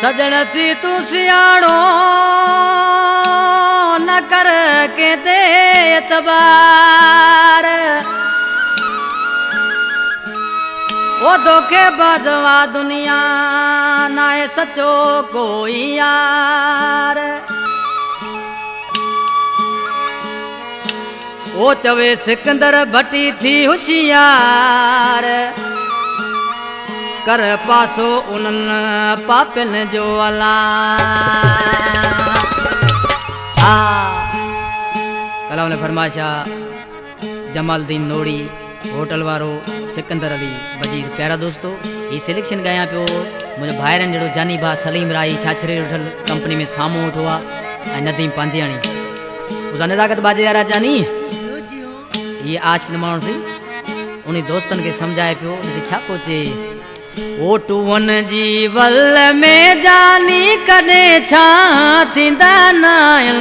सजण थी तू सियाणो न कर के ते एतबार वो धोखे बाजवा दुनिया ना है सचो कोई यार वो चवे सिकंदर भट्टी थी होशियार कर पासो उनन पापिन जो अला कलाम ने फरमाशा जमालुद्दीन नोड़ी होटल वारो सिकंदर अली वजीर प्यारा दोस्तों ये सिलेक्शन गाया पियो मुझे भाइरन जड़ो जानी भा सलीम राई छाछरे होटल कंपनी में सामो उठो आ नदीम पांधियाणी उस नजाकत बाजे यारा जानी ये आज के माण्हू सी उन्हीं दोस्तन के समझाए पियो ॾिसी छा पहुचे ओ टूवन जी वल में जानी कदे छा थींदा नायल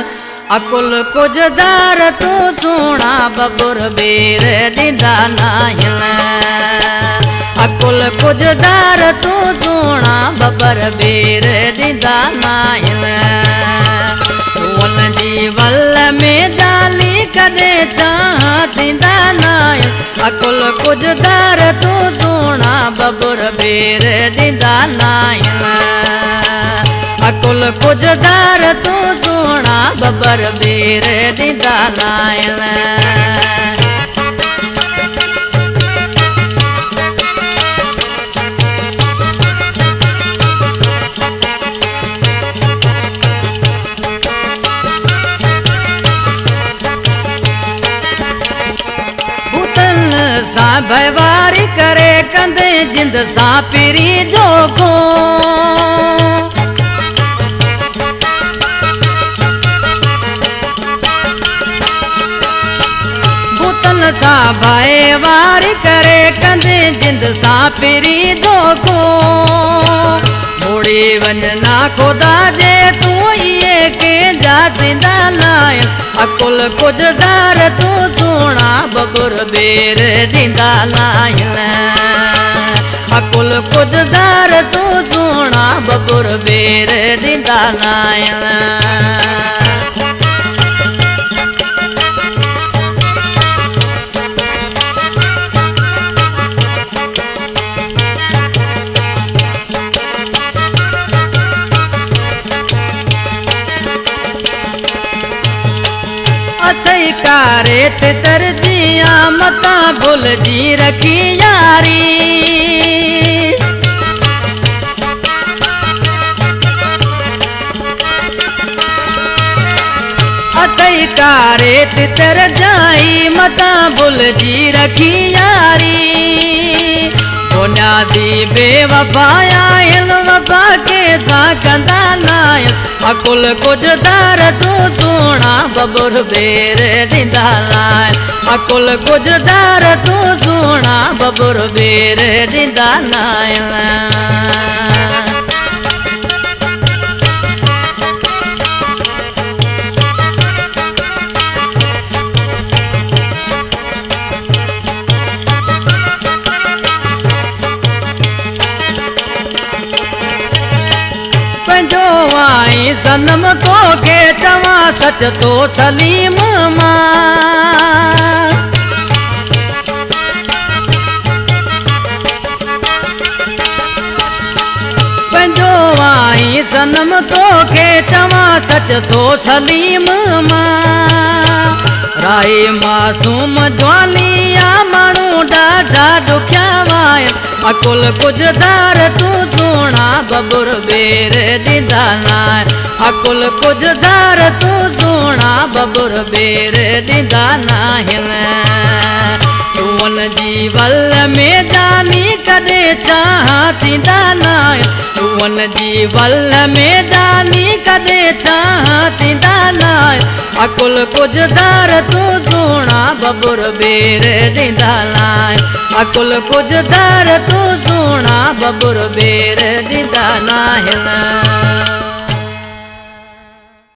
अकुल कुछ दार तू सोना बबुर बेर ॾींदा नायल अकुल कुछ दार तू सोना बबर बेर ॾींदा नायल टूवन जी वल में जानी कदे छा थींदा नायल अकुल कुछ दार तू सोना बबुर बेर ॾींदा नायल अकुल कुछ दार तू सोना बबर बेर ॾींदा नायल सा भयवारी करे कंदे जिंद सा पिरी जोखो भूतन सा भयवारी करे कंदे जिंद सा पिरी जोखो मोड़ी वंजना खुदा जे तू ये के जा दिंदा नायल अकुल कुछ दार तू सोना बबुर बेर ॾींदा नायल अकुल कुछ दार तू सोना बबुर बेर ॾींदा नायल कारे ते तरजिया मता भूल जी रखी यारी अतई कारे ते तर जाई मता भूल जी रखी यारी बुनियादी बेवफाया हिल वफा के सा कंदा नायल अकुल कुछ दार तू सोना बबुर बेर ॾींदा नायल अकुल कुछ दार तू सोना बबुर बेर ॾींदा नायल आई सनम तो के चवा सच तो सलीम मां पंजो आई सनम तो के चवा सच तो सलीम मां राई मासूम जवानिया माण्हू ॾाढा ॾुखिया वायल अकुल कुछ दार तू सोना बबुर बेर ॾींदा नायल अकुल कुछ दार तू सोना बबुर बेर ॾींदा नायल टूवन जी वल में जानी कदे छा थींदा नायल टूवन जी वल में जानी कदे छा थींदा नायल अकुल कुछ दार तू सोना बबुर बेर ॾींदा नायल अकुल कुछ दार तू सोना बबुर बेर ॾींदा नायल